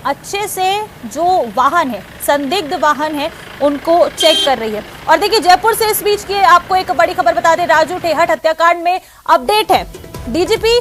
अच्छे से जो वाहन है, संदिग्ध वाहन है, उनको चेक कर रही है। और देखिए जयपुर से इस बीच की आपको एक बड़ी खबर बता दें, राजू ठेहट हत्याकांड में अपडेट है। डीजीपी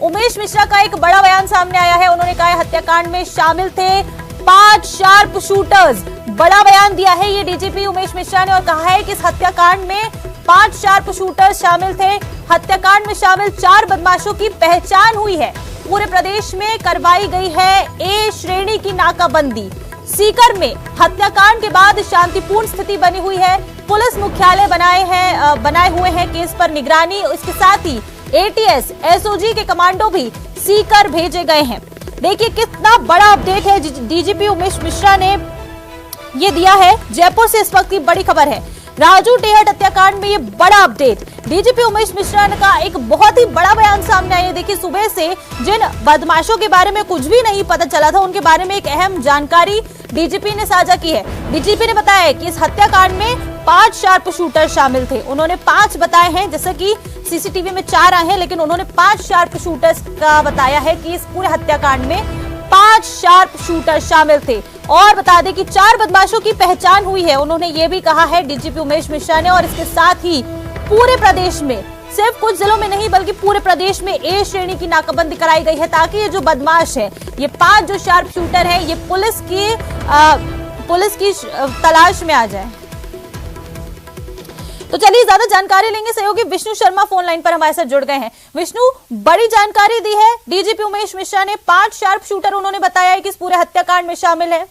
उमेश मिश्रा का एक बड़ा बयान सामने आया है। उन्होंने कहा है हत्याकांड में शामिल थे 5 शार्प शूटर्स। बड़ा बयान दिया है ये डीजीपी उमेश मिश्रा ने और कहा है कि इस हत्याकांड में 5 शार्प शूटर्स शामिल थे। हत्याकांड में शामिल 4 बदमाशों की पहचान हुई है। पूरे प्रदेश में करवाई गई है ए श्रेणी की नाकाबंदी। सीकर में हत्याकांड के बाद शांतिपूर्ण स्थिति बनी हुई है। पुलिस मुख्यालय बनाए हुए हैं केस पर निगरानी। इसके साथ ही एटीएस, एसओजी के कमांडो भी सीकर भेजे गए हैं। देखिए कितना बड़ा अपडेट है डीजीपी उमेश मिश्रा ने ये दिया है। जयपुर से इस वक्त की बड़ी खबर है, राजू ठेहट हत्याकांड में ये बड़ा अपडेट। डीजीपी उमेश मिश्रा का एक बहुत ही बड़ा बयान सामने आया। देखिए सुबह से जिन बदमाशों के बारे में कुछ भी नहीं पता चला था, उनके बारे में एक अहम जानकारी डीजीपी ने साझा की है। डीजीपी ने बताया कि इस हत्याकांड में 5 शार्प शूटर शामिल थे। उन्होंने 5 बताए हैं, जैसे कि सीसीटीवी में 4 आए हैं, लेकिन उन्होंने 5 शार्प शूटर्स का बताया है कि इस पूरे हत्याकांड में 5 शार्प शूटर शामिल थे। और बता दें कि 4 बदमाशों की पहचान हुई है। उन्होंने ये भी कहा है डीजीपी उमेश मिश्रा ने, और इसके साथ ही पूरे प्रदेश में, सिर्फ कुछ जिलों में नहीं बल्कि पूरे प्रदेश में ए श्रेणी की नाकाबंदी कराई गई है, ताकि ये जो बदमाश है, ये 5 जो शार्प शूटर है, ये पुलिस की तलाश में आ जाए। तो चलिए ज्यादा जानकारी लेंगे, सहयोगी विष्णु शर्मा फोन लाइन पर हमारे साथ जुड़ गए हैं। विष्णु, बड़ी जानकारी दी है डीजीपी उमेश मिश्रा ने। 5 शार्प शूटर उन्होंने बताया है कि इस पूरे हत्याकांड में शामिल है।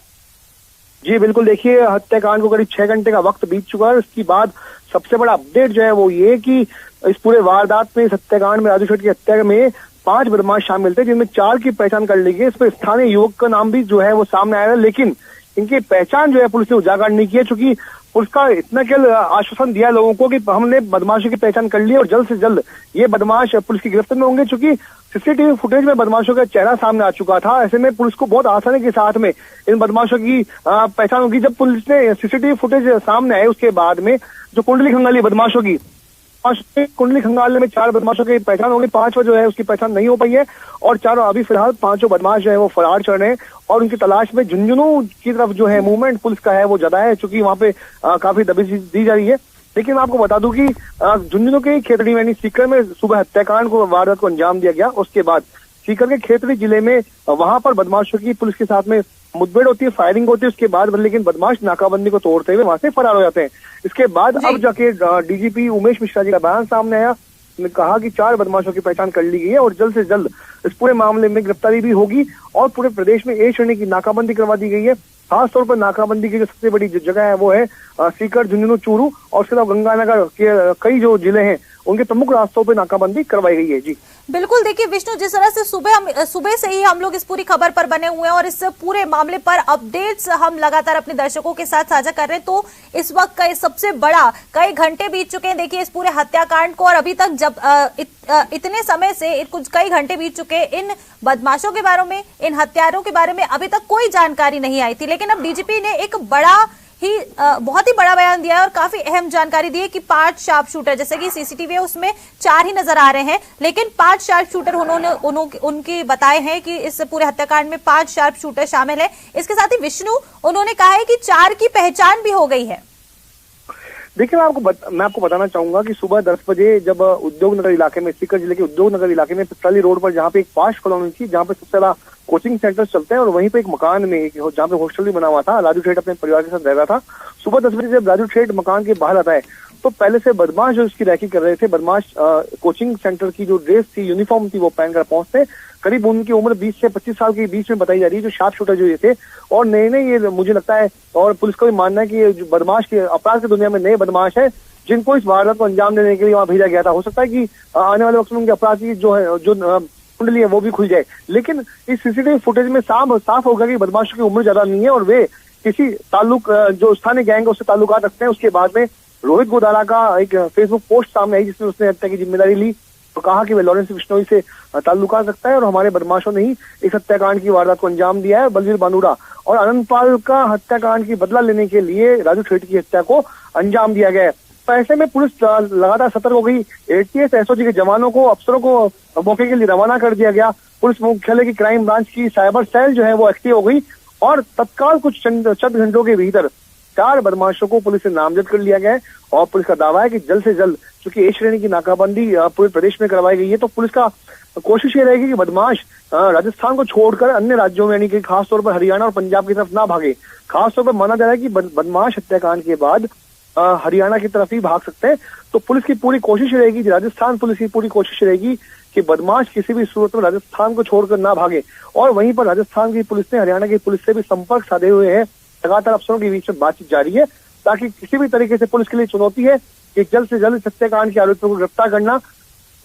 जी बिल्कुल, देखिए हत्याकांड को करीब 6 घंटे का वक्त बीत चुका है। इसके बाद सबसे बड़ा अपडेट जो है वो ये कि इस पूरे वारदात में, इस हत्याकांड में, राजू ठेहट की हत्या में 5 बदमाश शामिल थे, जिनमें 4 की पहचान कर ली गई। इस पर स्थानीय युवक का नाम भी जो है वो सामने आया है, लेकिन इनकी पहचान जो है पुलिस ने उजागर नहीं की है, चूंकि पुलिस का इतना केवल आश्वासन दिया लोगों को कि हमने बदमाशों की पहचान कर ली है और जल्द से जल्द ये बदमाश पुलिस की गिरफ्त में होंगे। चूंकि सीसीटीवी फुटेज में बदमाशों का चेहरा सामने आ चुका था, ऐसे में पुलिस को बहुत आसानी के साथ में इन बदमाशों की पहचान होगी। जब पुलिस ने सीसीटीवी फुटेज सामने आए, उसके बाद में जो कुंडली खंगाली बदमाशों की, कुंडली खंगालने में 4 बदमाशों की पहचान होगी। 5वां जो है उसकी पहचान नहीं हो पाई है और चारों अभी फिलहाल 5 बदमाश जो है वो फरार चल रहे हैं और उनकी तलाश में झुंझुनू की तरफ जो है मूवमेंट पुलिस का है वो ज्यादा है, चूंकि वहां पे काफी दबिश दी जा रही है। लेकिन मैं आपको बता दूं कि झुंझुनू के खेतड़ी यानी सीकर में सुबह हत्याकांड को, वारदात को अंजाम दिया गया। उसके बाद सीकर के खेतड़ी जिले में वहां पर बदमाशों की पुलिस के साथ में मुठभेड़ होती है, फायरिंग होती है। उसके बाद लेकिन बदमाश नाकाबंदी को तोड़ते हुए वहां से फरार हो जाते हैं। इसके बाद अब जाके डीजीपी उमेश मिश्रा जी का बयान सामने आया। ने कहा कि 4 बदमाशों की पहचान कर ली गई है और जल्द से जल्द इस पूरे मामले में गिरफ्तारी भी होगी और पूरे प्रदेश में ए श्रेणी की नाकाबंदी करवा दी गई है। खासतौर पर नाकाबंदी की जो सबसे बड़ी जगह है वो है सीकर, झुंझुनू, चूरू और उसके अलावा गंगानगर के कई जो जिले हैं उनके प्रमुख रास्तों पर नाकाबंदी करवाई गई है। जी बिल्कुल, देखिए विष्णु, जिस तरह से सुबह से ही हम लोग इस पूरी खबर पर बने हुए हैं और इस पूरे मामले पर अपडेट्स हम लगातार अपने दर्शकों के साथ साझा कर रहे हैं, तो इस वक्त का सबसे बड़ा, कई घंटे बीत चुके हैं देखिए इस पूरे हत्याकांड को, और अभी तक जब इतने समय से कुछ कई घंटे बीत चुके हैं, इन बदमाशों के बारे में, इन हत्यारों के बारे में अभी तक कोई जानकारी नहीं आई थी। लेकिन अब डीजीपी ने एक बहुत ही बड़ा बयान दिया है और काफी अहम जानकारी दी है कि 5 शार्प शूटर, जैसे कि सीसीटीवी है उसमें 4 ही नजर आ रहे हैं, लेकिन 5 शार्प शूटर उनके बताए हैं कि इस पूरे हत्याकांड में 5 शार्प शूटर शामिल है। इसके साथ ही विष्णु, उन्होंने कहा है कि 4 की पहचान भी हो गई है। देखिए मैं आपको बताना चाहूंगा कि सुबह 10 बजे जब उद्योग नगर इलाके में, सीकर जिले के उद्योग नगर इलाके में पिपराली रोड पर, जहाँ पे एक पाश कॉलोनी थी, जहाँ पे सबसे ज्यादा कोचिंग सेंटर चलते हैं और वहीं पे एक मकान में जहाँ पे हॉस्टल भी बना हुआ था, राजू ठेहट अपने परिवार के साथ रह रहा था। सुबह 10 बजे जब राजू ठेहट मकान के बाहर आता है तो पहले से बदमाश जो उसकी रैकी कर रहे थे, बदमाश कोचिंग सेंटर की जो ड्रेस थी, यूनिफॉर्म थी, वो पहनकर पहुंचते। करीब उनकी उम्र 20 से 25 साल के बीच में बताई जा रही है, जो शार्प शूटर जो ये थे। और नए ये मुझे लगता है और पुलिस का भी मानना है कि ये जो बदमाश के अपराध की दुनिया में नए बदमाश है, जिनको इस वारदात को अंजाम देने के लिए वहां भेजा गया था। हो सकता है कि आने वाले वक्त में उनके अपराध की जो कुंडली है वो भी खुल जाए। लेकिन इस सीसीटीवी फुटेज में साफ होगा कि बदमाशों की उम्र ज्यादा नहीं है और वे किसी जो स्थानीय गैंग है उससे ताल्लुकात रखते हैं। उसके बाद में रोहित गोदारा का एक फेसबुक पोस्ट सामने आई जिसमें उसने हत्या की जिम्मेदारी ली तो कहा कि वह लॉरेंस बिश्नोई से ताल्लुकात रखता है और हमारे बदमाशों ने ही इस हत्याकांड की वारदात को अंजाम दिया है। बलवीर बानूरा और अनंतपाल का हत्याकांड की बदला लेने के लिए राजू ठेहट की हत्या को अंजाम दिया गया है। तो ऐसे में पुलिस लगातार सतर्क हो गई। एटीएस एसओजी के जवानों को, अफसरों को मौके के लिए रवाना कर दिया गया। पुलिस मुख्यालय की क्राइम ब्रांच की साइबर सेल जो है वो एक्टिव हो गई और तत्काल कुछ चंद घंटों के भीतर 4 बदमाशों को पुलिस से नामजद कर लिया गया है। और पुलिस का दावा है कि जल्द से जल्द, क्योंकि ए श्रेणी की नाकाबंदी पूरे प्रदेश में करवाई गई है, तो पुलिस का कोशिश ये रहेगी कि बदमाश राजस्थान को छोड़कर अन्य राज्यों में, यानी कि खासतौर पर हरियाणा और पंजाब की तरफ ना भागे। खासतौर पर माना जा रहा है कि बदमाश हत्याकांड के बाद हरियाणा की तरफ ही भाग सकते हैं। तो पुलिस की पूरी कोशिश रहेगी, राजस्थान पुलिस की पूरी कोशिश रहेगी कि बदमाश किसी भी सूरत में राजस्थान को छोड़कर ना भागे। और वहीं पर राजस्थान की पुलिस ने हरियाणा की पुलिस से भी संपर्क साधे हुए हैं। लगातार अफसरों के बीच में बातचीत जारी है ताकि किसी भी तरीके से पुलिस के लिए चुनौती है कि जल्द से जल्द हत्याकांड के आरोपियों को गिरफ्तार करना।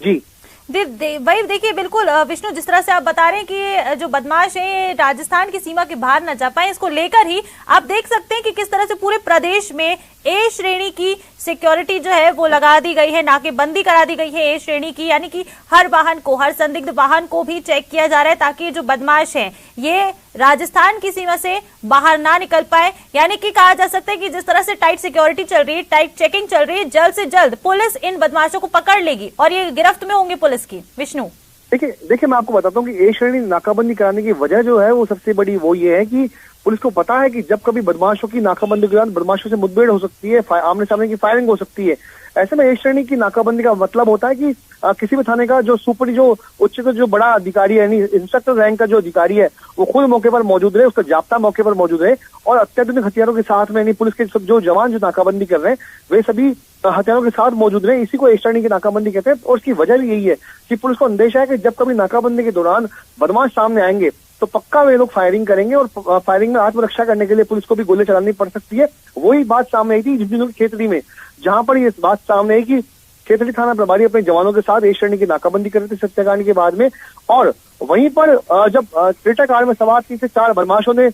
जी वही देखिए, बिल्कुल विष्णु, जिस तरह से आप बता रहे हैं कि जो बदमाश है राजस्थान की सीमा के बाहर न जा पाए, इसको लेकर ही आप देख सकते हैं कि किस तरह से पूरे प्रदेश में ए श्रेणी की सिक्योरिटी जो है वो लगा दी गई है, नाकेबंदी करा दी गई है ए श्रेणी की, यानी कि हर वाहन को, हर संदिग्ध वाहन को भी चेक किया जा रहा है ताकि जो बदमाश हैं ये राजस्थान की सीमा से बाहर ना निकल पाए। यानी कि कहा जा सकता है कि जिस तरह से टाइट सिक्योरिटी चल रही है, टाइट चेकिंग चल रही है, जल्द से जल्द पुलिस इन बदमाशों को पकड़ लेगी और ये गिरफ्त में होंगे पुलिस की। विष्णु, देखिए मैं आपको बताता हूँ कि ए श्रेणी नाकाबंदी कराने की वजह जो है वो सबसे बड़ी वो ये है कि पुलिस को पता है कि जब कभी बदमाशों की नाकाबंदी के दौरान बदमाशों से मुठभेड़ हो सकती है, आमने सामने की फायरिंग हो सकती है। ऐसे में ए श्रेणी की नाकाबंदी का मतलब होता है कि किसी भी थाने का जो उच्चतम जो बड़ा अधिकारी है, यानी इंस्पेक्टर रैंक का जो अधिकारी है, वो खुद मौके पर मौजूद रहे, उसका जाब्ता मौके पर मौजूद रहे और अत्याधुनिक हथियारों के साथ में, यानी पुलिस के सब जो जवान जो नाकाबंदी कर रहे हैं वे सभी हथियारों के साथ मौजूद रहे। इसी को ए श्रेणी की नाकाबंदी कहते हैं। और उसकी वजह भी यही है कि पुलिस को अंदेशा है कि जब कभी नाकाबंदी के दौरान बदमाश सामने आएंगे तो पक्का वे लोग फायरिंग करेंगे और फायरिंग में आत्मरक्षा करने के लिए पुलिस को भी गोली चलानी पड़ सकती है। वही बात सामने आई थी झुंझुनू की खेतड़ी में, जहां पर ये बात सामने आई कि खेतड़ी थाना प्रभारी अपने जवानों के साथ ए श्रेणी की नाकाबंदी कर रहे थे हत्याकांड के बाद में। और वहीं पर जब क्रेटा कार में सवार 3 से 4 बदमाशों ने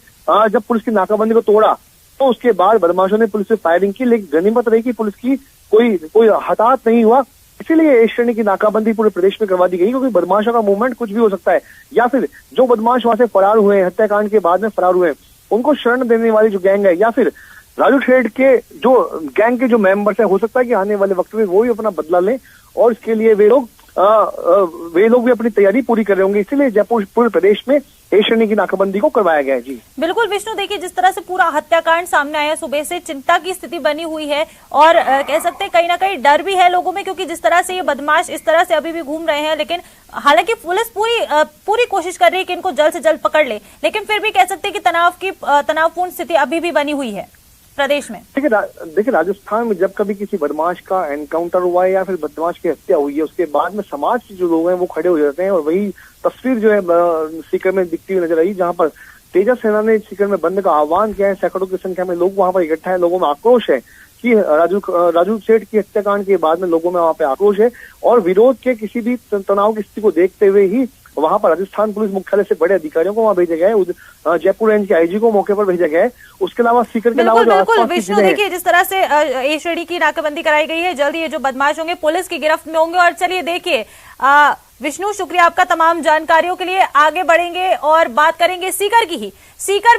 जब पुलिस की नाकाबंदी को तोड़ा तो उसके बाद बदमाशों ने पुलिस पे फायरिंग की, लेकिन गनीमत रही कि पुलिस की कोई हताहत नहीं हुआ। इसीलिए ए श्रेणी की नाकाबंदी पूरे प्रदेश में करवा दी गई, क्योंकि बदमाशों का मूवमेंट कुछ भी हो सकता है, या फिर जो बदमाश वहां से फरार हुए हैं, हत्याकांड के बाद में फरार हुए हैं, उनको शरण देने वाली जो गैंग है, या फिर राजू ठेठ के जो गैंग के जो मेंबर्स है, हो सकता है कि आने वाले वक्त में वो ही अपना बदला लें और इसके लिए वे लोग भी अपनी तैयारी पूरी कर रहे होंगे। इसीलिए जयपुर पूरे प्रदेश में ए श्रेणी की नाकाबंदी को करवाया गया है। जी बिल्कुल विष्णु, देखिए जिस तरह से पूरा हत्याकांड सामने आया, सुबह से चिंता की स्थिति बनी हुई है और कह सकते हैं कहीं ना कहीं डर भी है लोगों में, क्योंकि जिस तरह से ये बदमाश इस तरह से अभी भी घूम रहे हैं। लेकिन हालांकि पुलिस पूरी कोशिश कर रही है कि इनको जल्द से जल्द पकड़ ले, लेकिन फिर भी कह सकते हैं कि तनावपूर्ण स्थिति अभी भी बनी हुई है प्रदेश में। देखिए राजस्थान में जब कभी किसी बदमाश का एनकाउंटर हुआ है या फिर बदमाश की हत्या हुई है, उसके बाद में समाज के जो लोग हैं वो खड़े हो जाते हैं। और वही तस्वीर जो है सीकर में दिखती हुई नजर आई, जहां पर तेजस सेना ने सीकर में बंद का आह्वान किया है। सैकड़ों की संख्या में लोग वहां पर इकट्ठा है। लोगों में आक्रोश है कि राजू सेठ की हत्याकांड के बाद में लोगों में वहां पे आक्रोश है और विरोध के किसी भी तनाव की स्थिति को देखते हुए ही वहां पर राजस्थान पुलिस मुख्यालय से बड़े अधिकारियों को वहां भेजा गया है। जयपुर रेंज के आईजी को मौके पर भेजा गया है। उसके अलावा सीकर के अलावा बिल्कुल विष्णु, देखिए जिस तरह से ए श्रेणी की नाकाबंदी कराई गई है, जल्द ये जो बदमाश होंगे पुलिस की गिरफ्त में होंगे। और चलिए देखिए विष्णु, शुक्रिया आपका तमाम जानकारियों के लिए। आगे बढ़ेंगे और बात करेंगे सीकर की ही। सीकर